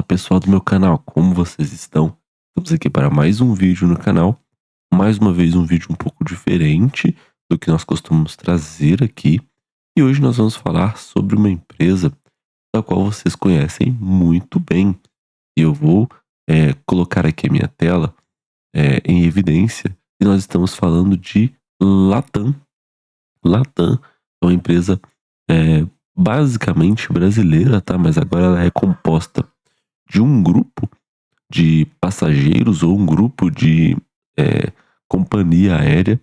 Fala pessoal do meu canal, como vocês estão? Estamos aqui para mais um vídeo no canal. Mais uma vez um vídeo um pouco diferente do que nós costumamos trazer aqui. E hoje nós vamos falar sobre uma empresa da qual vocês conhecem muito bem. E eu vou colocar aqui a minha tela em evidência. E nós estamos falando de Latam. Latam é uma empresa basicamente brasileira, tá? Mas agora ela é composta de um grupo de passageiros ou um grupo de companhia aérea,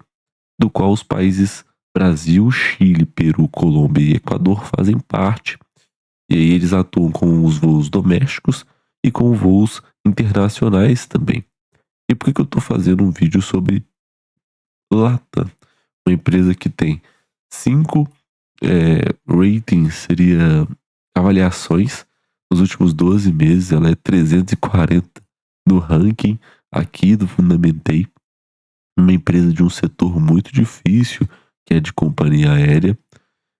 do qual os países Brasil, Chile, Peru, Colômbia e Equador fazem parte. E aí eles atuam com os voos domésticos e com voos internacionais também. E por que eu estou fazendo um vídeo sobre Latam? Uma empresa que tem 5 ratings, seria avaliações. Nos últimos 12 meses, ela é 340 no ranking aqui do Fundamentei. Uma empresa de um setor muito difícil, que é de companhia aérea.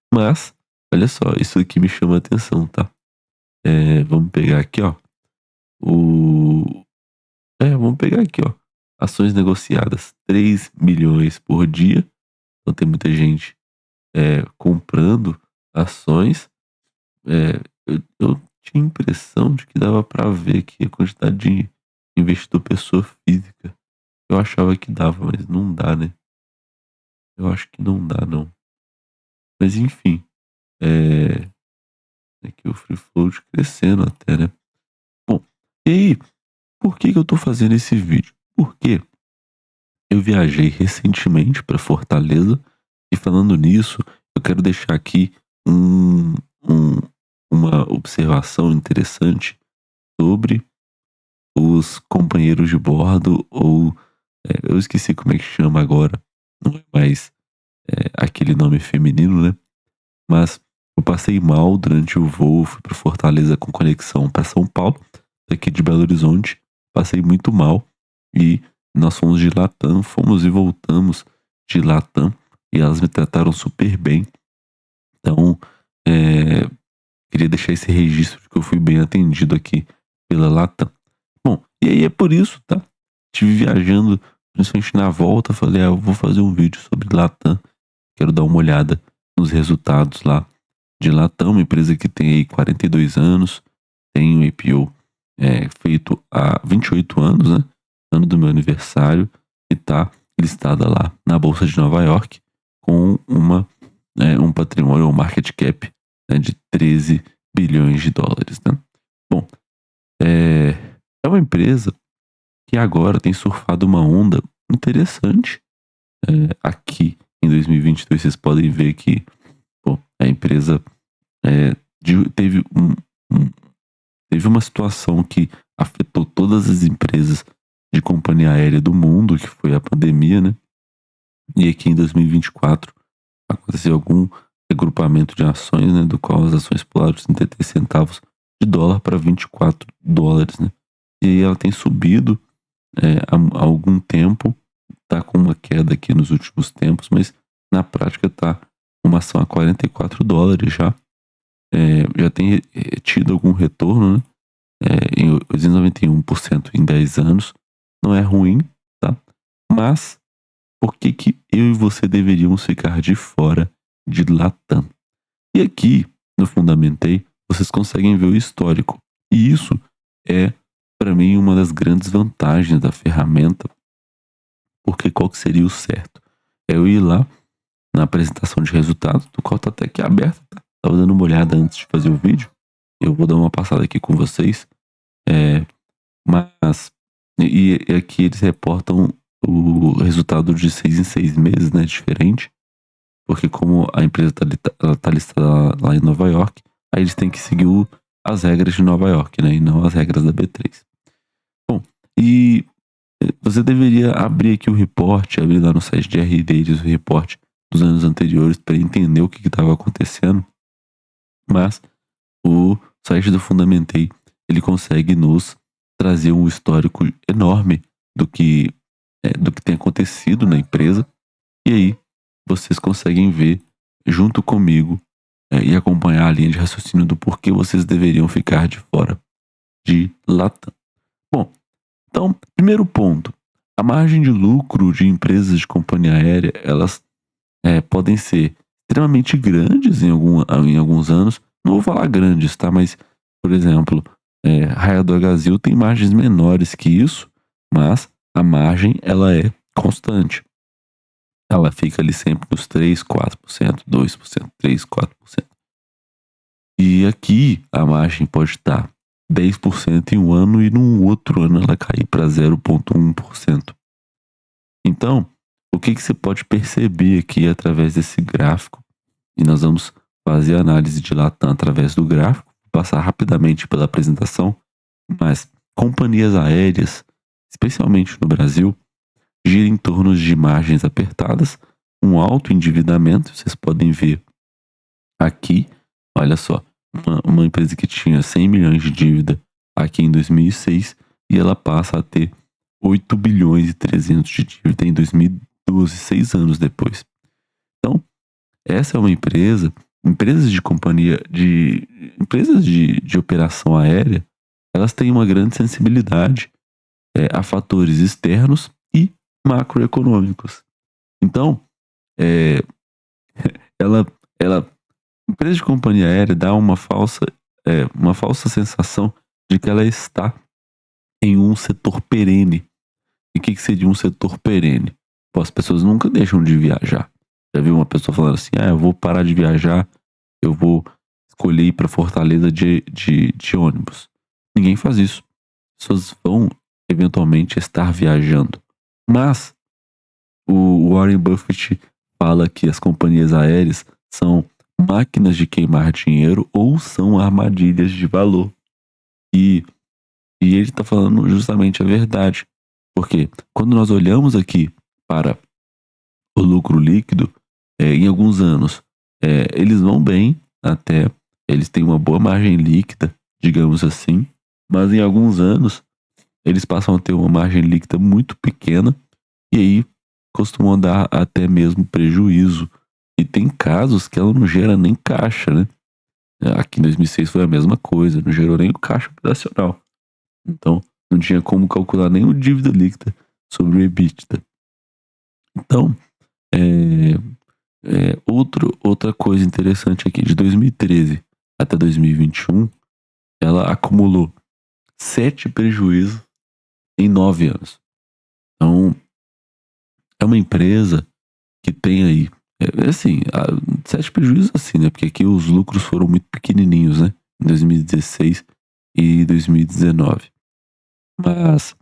Mas, olha só, isso aqui me chama a atenção, tá? Vamos pegar aqui, ó. Vamos pegar aqui, ó. Ações negociadas, 3 milhões por dia. Então tem muita gente comprando ações. Eu tinha a impressão de que dava pra ver aqui a quantidade de investidor pessoa física. Eu achava que dava, mas não dá, né? Eu acho que não dá, não. Mas enfim, aqui o free float crescendo até, né? Bom, e aí, por que eu tô fazendo esse vídeo? Porque eu viajei recentemente para Fortaleza e falando nisso, eu quero deixar aqui uma observação interessante sobre os companheiros de bordo, ou eu esqueci como é que chama agora, não é mais aquele nome feminino, né? Mas eu passei mal durante o voo, fui para Fortaleza com conexão para São Paulo, daqui de Belo Horizonte, passei muito mal e nós fomos de Latam, fomos e voltamos de Latam e elas me trataram super bem. Então, queria deixar esse registro de que eu fui bem atendido aqui pela Latam. Bom, e aí é por isso, tá? Estive viajando, principalmente na volta, falei, eu vou fazer um vídeo sobre Latam. Quero dar uma olhada nos resultados lá de Latam, uma empresa que tem aí 42 anos, tem um IPO feito há 28 anos, né? Ano do meu aniversário, e tá listada lá na Bolsa de Nova York com um patrimônio, um market cap, né, de 13 bilhões de dólares, né? Bom, é uma empresa que agora tem surfado uma onda interessante. Aqui em 2022 vocês podem ver que a empresa teve uma situação que afetou todas as empresas de companhia aérea do mundo, que foi a pandemia, né? E aqui em 2024 aconteceu algum regrupamento de ações, né? Do qual as ações pularam de 33 centavos de dólar para 24 dólares, né? E aí ela tem subido há algum tempo, tá com uma queda aqui nos últimos tempos, mas na prática tá uma ação a 44 dólares já. Já tem tido algum retorno, né? Em 891% em 10 anos. Não é ruim, tá? Mas por que eu e você deveríamos ficar de fora de Latam? E aqui, no Fundamentei, vocês conseguem ver o histórico. E isso é, para mim, uma das grandes vantagens da ferramenta. Porque qual que seria o certo? Eu ir lá na apresentação de resultados, do qual tá até aqui aberto, tá? Tava dando uma olhada antes de fazer o vídeo. Eu vou dar uma passada aqui com vocês. Mas aqui eles reportam o resultado de 6 em 6 meses, né? Diferente. Porque como a empresa tá listada lá em Nova York, aí eles têm que seguir as regras de Nova York, né? E não as regras da B3. Bom, e você deveria abrir aqui o reporte, abrir lá no site de RI deles o reporte dos anos anteriores para entender o que estava acontecendo. Mas o site do Fundamentei, ele consegue nos trazer um histórico enorme do que tem acontecido na empresa. E aí vocês conseguem ver junto comigo e acompanhar a linha de raciocínio do porquê vocês deveriam ficar de fora de Latam. Bom, então, primeiro ponto, a margem de lucro de empresas de companhia aérea, elas podem ser extremamente grandes em alguns anos. Não vou falar grandes, tá? Mas, por exemplo, Raia do Agazil tem margens menores que isso, mas a margem ela é constante. Ela fica ali sempre nos 3, 4%, 2%, 3, 4%. E aqui a margem pode estar 10% em um ano e no outro ano ela cair para 0,1%. Então, o que você pode perceber aqui através desse gráfico? E nós vamos fazer a análise de Latam através do gráfico, passar rapidamente pela apresentação, mas companhias aéreas, especialmente no Brasil, giram em torno de margens apertadas, um alto endividamento, vocês podem ver aqui, olha só, uma empresa que tinha 100 milhões de dívida aqui em 2006 e ela passa a ter 8 bilhões e 300 de dívida em 2012, 6 anos depois. Então, essa é uma empresas de companhia, empresas de operação aérea, elas têm uma grande sensibilidade a fatores externos e macroeconômicos. Então, é, ela empresa de companhia aérea dá uma falsa sensação de que ela está em um setor perene. E o que seria um setor perene? Pô, as pessoas nunca deixam de viajar. Já viu uma pessoa falando assim, eu vou parar de viajar, eu vou escolher ir para Fortaleza de ônibus. Ninguém faz isso. As pessoas vão eventualmente estar viajando. Mas o Warren Buffett fala que as companhias aéreas são máquinas de queimar dinheiro ou são armadilhas de valor. E ele está falando justamente a verdade. Porque quando nós olhamos aqui para o lucro líquido, em alguns anos, eles vão bem, até eles têm uma boa margem líquida, digamos assim, mas em alguns anos eles passam a ter uma margem líquida muito pequena e aí costumam dar até mesmo prejuízo. E tem casos que ela não gera nem caixa, né? Aqui em 2006 foi a mesma coisa, não gerou nem o caixa operacional. Então, não tinha como calcular nem o dívida líquida sobre o EBITDA. Então, outra coisa interessante aqui, de 2013 até 2021, ela acumulou 7 prejuízos em 9 anos. Então, é uma empresa que tem aí, assim, 7 prejuízos assim, né? Porque aqui os lucros foram muito pequenininhos, né? Em 2016 e 2019. Mas,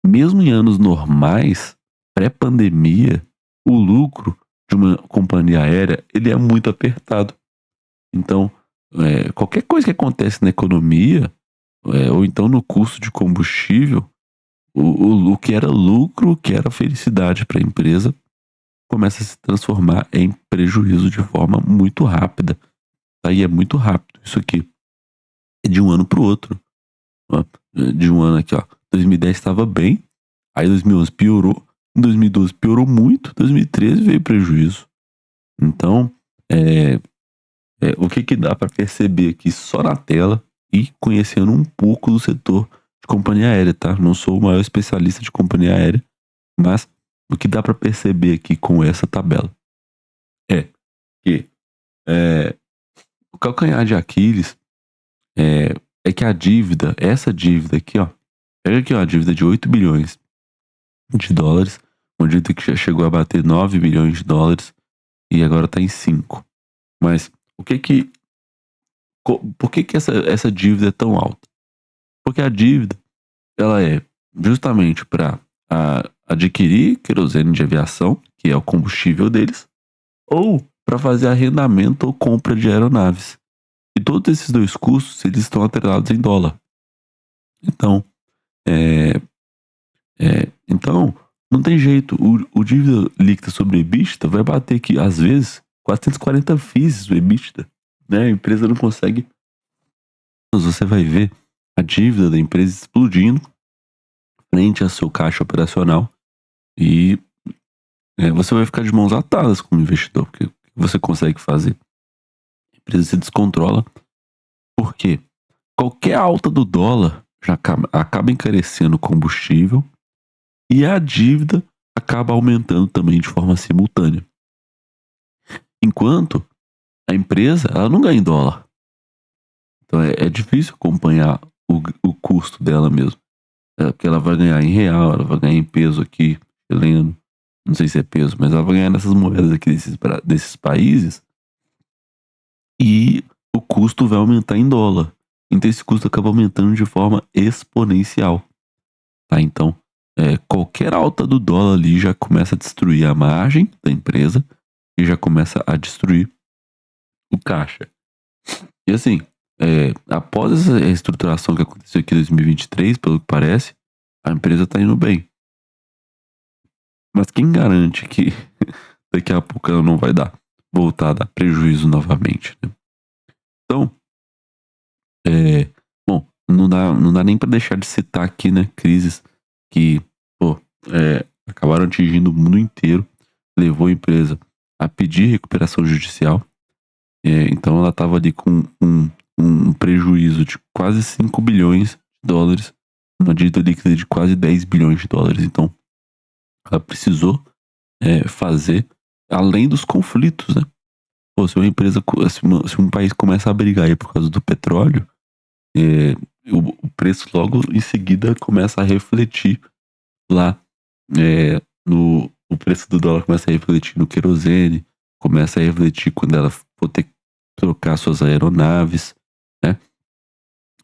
mesmo em anos normais, pré-pandemia, o lucro de uma companhia aérea, ele é muito apertado. Então, qualquer coisa que acontece na economia, ou então no custo de combustível, o que era lucro, o que era felicidade para a empresa, começa a se transformar em prejuízo de forma muito rápida. Aí é muito rápido. Isso aqui é de um ano para o outro. Ó, de um ano aqui, ó. 2010 estava bem, aí 2011 piorou, em 2012 piorou muito, 2013 veio prejuízo. Então, o que dá para perceber aqui só na tela e conhecendo um pouco do setor de companhia aérea, tá? Não sou o maior especialista de companhia aérea, mas o que dá para perceber aqui com essa tabela é que o calcanhar de Aquiles é que a dívida, essa dívida aqui, ó, pega aqui, ó, a dívida de 8 bilhões de dólares, uma dívida que já chegou a bater 9 bilhões de dólares e agora tá em 5. Mas por que essa dívida é tão alta? Porque a dívida, ela é justamente para adquirir querosene de aviação, que é o combustível deles, ou para fazer arrendamento ou compra de aeronaves. E todos esses dois custos, eles estão atrelados em dólar. Então, então não tem jeito. O dívida líquida sobre o EBITDA vai bater aqui, às vezes, 440 vezes o EBITDA. Né? A empresa não consegue. Você vai ver a dívida da empresa explodindo frente ao seu caixa operacional e você vai ficar de mãos atadas como investidor, porque o que você consegue fazer? A empresa se descontrola. Por quê? qualquer alta do dólar já acaba encarecendo o combustível e a dívida acaba aumentando também de forma simultânea. Enquanto a empresa, ela não ganha em dólar. Então é difícil acompanhar o custo dela mesmo. Porque ela vai ganhar em real, ela vai ganhar em peso aqui, chileno, não sei se é peso, mas ela vai ganhar nessas moedas aqui desses países e o custo vai aumentar em dólar. Então esse custo acaba aumentando de forma exponencial, tá? Então, qualquer alta do dólar ali já começa a destruir a margem da empresa e já começa a destruir o caixa. E assim, após essa reestruturação que aconteceu aqui em 2023, pelo que parece, a empresa tá indo bem. Mas quem garante que daqui a pouco ela não vai voltar a dar prejuízo novamente, né? Então, bom, não dá nem para deixar de citar aqui, né, crises que, pô, acabaram atingindo o mundo inteiro, levou a empresa a pedir recuperação judicial. Então ela estava ali com um prejuízo de quase 5 bilhões de dólares, uma dívida líquida de quase 10 bilhões de dólares. Então ela precisou fazer além dos conflitos, né? Pô, se uma empresa, se um país começa a brigar aí por causa do petróleo, o preço logo em seguida começa a refletir lá o preço do dólar começa a refletir no querosene, começa a refletir quando ela for ter que trocar suas aeronaves, né?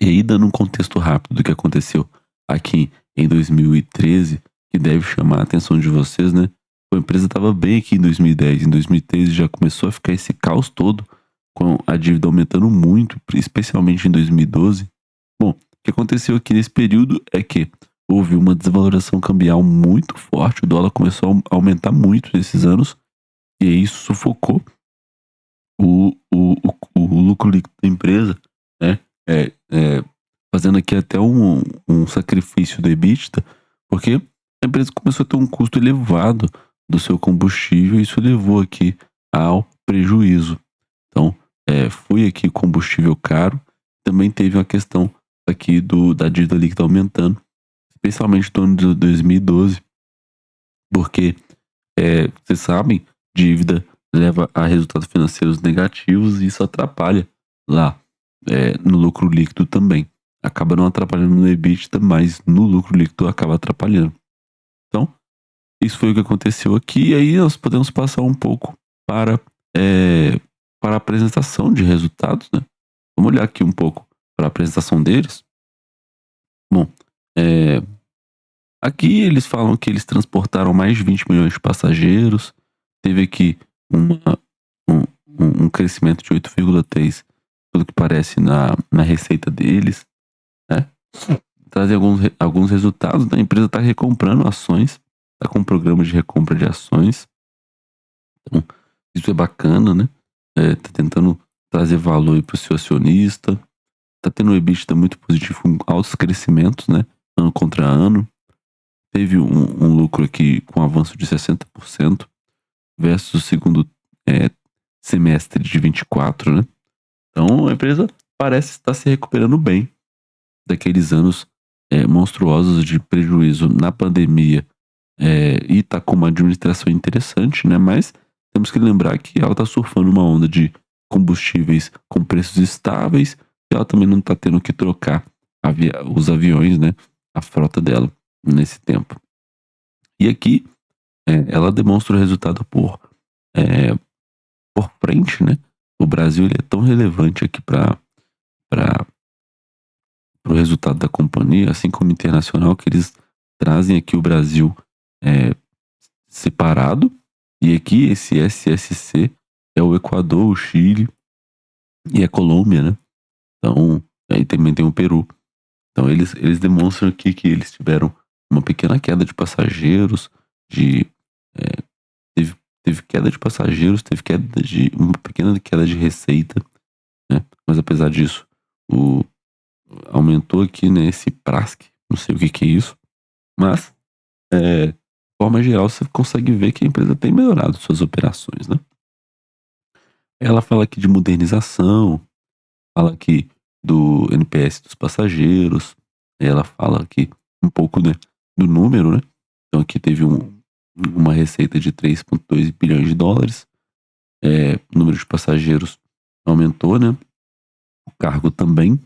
E aí, dando um contexto rápido do que aconteceu aqui em 2013, que deve chamar a atenção de vocês, né? A empresa estava bem aqui em 2010, em 2013 já começou a ficar esse caos todo, com a dívida aumentando muito, especialmente em 2012. Bom, o que aconteceu aqui nesse período é que houve uma desvalorização cambial muito forte, o dólar começou a aumentar muito nesses anos, e aí isso sufocou o lucro líquido da empresa, né? Fazendo aqui até um sacrifício do EBITDA, porque a empresa começou a ter um custo elevado do seu combustível e isso levou aqui ao prejuízo. Então, foi aqui combustível caro, também teve uma questão aqui da dívida líquida aumentando, especialmente no ano de 2012, porque, vocês sabem, dívida leva a resultados financeiros negativos e isso atrapalha lá no lucro líquido também. Acaba não atrapalhando no EBITDA, mas no lucro líquido acaba atrapalhando. Então, isso foi o que aconteceu aqui. E aí nós podemos passar um pouco para a apresentação de resultados, né? Vamos olhar aqui um pouco para a apresentação deles. Bom, aqui eles falam que eles transportaram mais de 20 milhões de passageiros. Teve aqui um crescimento de 8,3%, pelo que parece, na receita deles, né? Trazer alguns resultados, né? A empresa está recomprando ações, está com um programa de recompra de ações. Então, isso é bacana, né? Tá tentando trazer valor para o seu acionista. Tá tendo um EBITDA muito positivo, com altos crescimentos, né? Ano contra ano. Teve um lucro aqui com avanço de 60% versus o segundo semestre de 24, né? Então a empresa parece estar se recuperando bem daqueles anos monstruosos de prejuízo na pandemia, e tá com uma administração interessante, né? Mas temos que lembrar que ela tá surfando uma onda de combustíveis com preços estáveis e ela também não tá tendo que trocar os aviões, né? A frota dela nesse tempo. E aqui ela demonstra o resultado por frente, né? O Brasil ele é tão relevante aqui para o resultado da companhia, assim como internacional, que eles trazem aqui o Brasil separado, e aqui esse SSC é o Equador, o Chile e a Colômbia, né? Então, aí também tem o Peru. Então eles demonstram aqui que eles tiveram uma pequena queda de passageiros, teve queda de passageiros, teve uma pequena queda de receita, né? Mas apesar disso, aumentou aqui, né, esse PRASC, não sei o que é isso, mas de forma geral você consegue ver que a empresa tem melhorado suas operações, né? Ela fala aqui de modernização, fala que do NPS dos passageiros. Ela fala aqui um pouco, né, do número, né? Então aqui teve uma receita de 3,2 bilhões de dólares. O número de passageiros aumentou, né? O cargo também.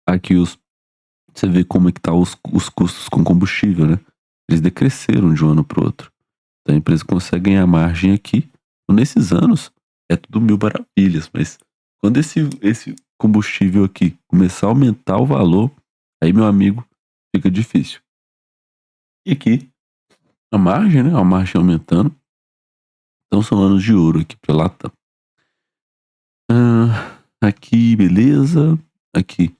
Aqui você vê como é que tá os custos com combustível, né? Eles decresceram de um ano para o outro. Então a empresa consegue ganhar margem aqui. Então, nesses anos é tudo mil maravilhas, mas quando esse combustível aqui começar a aumentar o valor, aí, meu amigo, fica difícil. E aqui a margem, né? A margem aumentando. Então são anos de ouro aqui para Latam. Aqui, beleza. Aqui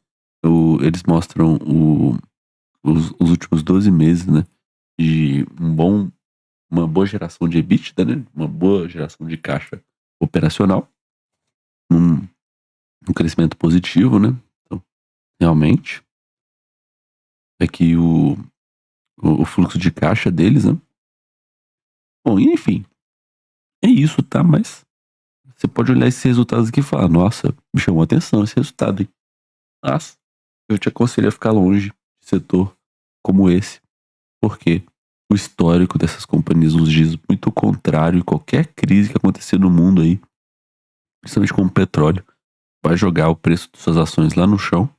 eles mostram os últimos 12 meses, né? De uma boa geração de EBITDA, né? Uma boa geração de caixa operacional. Um crescimento positivo, né? Então, realmente. Aqui o fluxo de caixa deles, né? Bom, e enfim. É isso, tá? Mas você pode olhar esses resultados aqui e falar, nossa, me chamou a atenção esse resultado, hein? Mas eu te aconselho a ficar longe de setor como esse, porque o histórico dessas companhias nos diz muito o contrário, e qualquer crise que acontecer no mundo aí, principalmente com o petróleo, vai jogar o preço de suas ações lá no chão,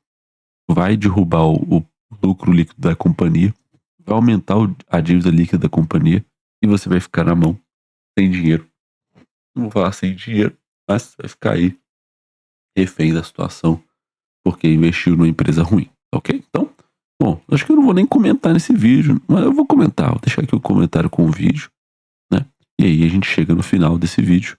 vai derrubar o lucro líquido da companhia, vai aumentar a dívida líquida da companhia e você vai ficar na mão sem dinheiro. Não vou falar sem dinheiro, mas vai ficar aí refém da situação porque investiu numa empresa ruim, ok? Então, bom, acho que eu não vou nem comentar nesse vídeo, mas eu vou comentar, vou deixar aqui o comentário com o vídeo, né? E aí a gente chega no final desse vídeo.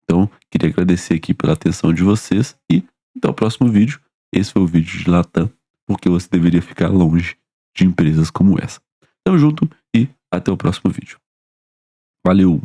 Então, queria agradecer aqui pela atenção de vocês e até o próximo vídeo. Esse foi o vídeo de Latam, porque você deveria ficar longe de empresas como essa. Tamo junto e até o próximo vídeo. Valeu!